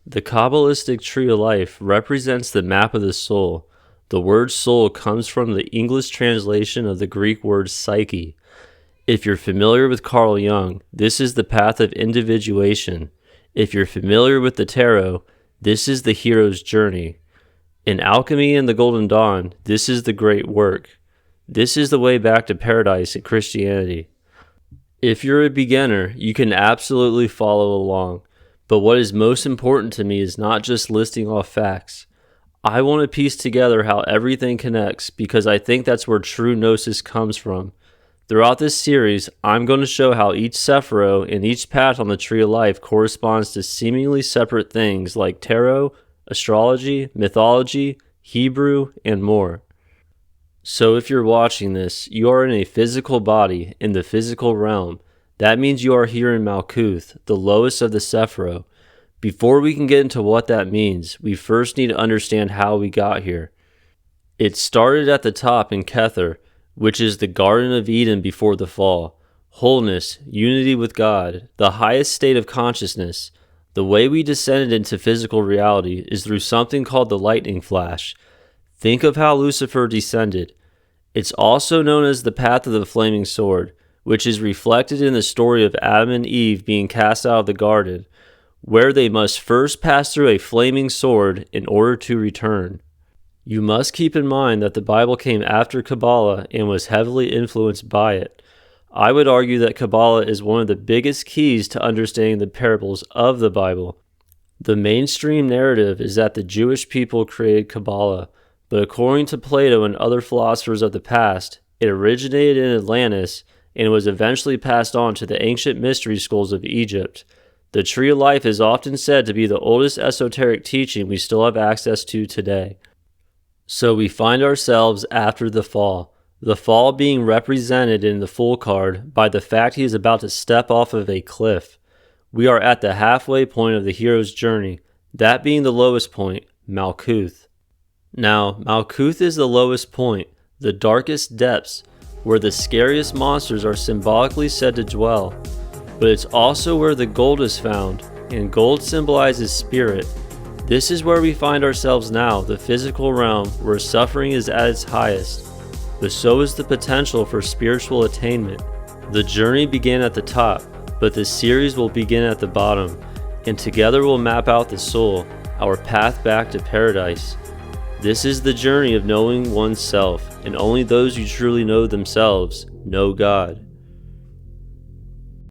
The Kabbalistic tree of life represents the map of the soul. The word soul comes from the English translation of the Greek word psyche. If you're familiar with Carl Jung, this is the path of individuation. If you're familiar with the tarot, this is the hero's journey. In Alchemy and the Golden Dawn, this is the great work. This is the way back to paradise in Christianity. If you're a beginner, you can absolutely follow along. But what is most important to me is not just listing off facts. I want to piece together how everything connects because I think that's where true gnosis comes from. Throughout this series, I'm going to show how each Sephiroth and each path on the Tree of Life corresponds to seemingly separate things like tarot, astrology, mythology, Hebrew, and more. So if you're watching this, you are in a physical body, in the physical realm. That means you are here in Malkuth, the lowest of the Sephiroth. Before we can get into what that means, we first need to understand how we got here. It started at the top in Kether, which is the Garden of Eden before the fall. Wholeness, unity with God, the highest state of consciousness. The way we descended into physical reality is through something called the lightning flash. Think of how Lucifer descended. It's also known as the path of the flaming sword, which is reflected in the story of Adam and Eve being cast out of the garden, where they must first pass through a flaming sword in order to return. You must keep in mind that the Bible came after Kabbalah and was heavily influenced by it. I would argue that Kabbalah is one of the biggest keys to understanding the parables of the Bible. The mainstream narrative is that the Jewish people created Kabbalah, but according to Plato and other philosophers of the past, it originated in Atlantis and was eventually passed on to the ancient mystery schools of Egypt. The Tree of Life is often said to be the oldest esoteric teaching we still have access to today. So we find ourselves after the fall being represented in the Fool card by the fact he is about to step off of a cliff. We are at the halfway point of the hero's journey, that being the lowest point, Malkuth. Now, Malkuth is the lowest point, the darkest depths, where the scariest monsters are symbolically said to dwell. But it's also where the gold is found, and gold symbolizes spirit. This is where we find ourselves now, the physical realm, where suffering is at its highest. But so is the potential for spiritual attainment. The journey began at the top, but the series will begin at the bottom, and together we'll map out the soul, our path back to paradise. This is the journey of knowing oneself, and only those who truly know themselves know God.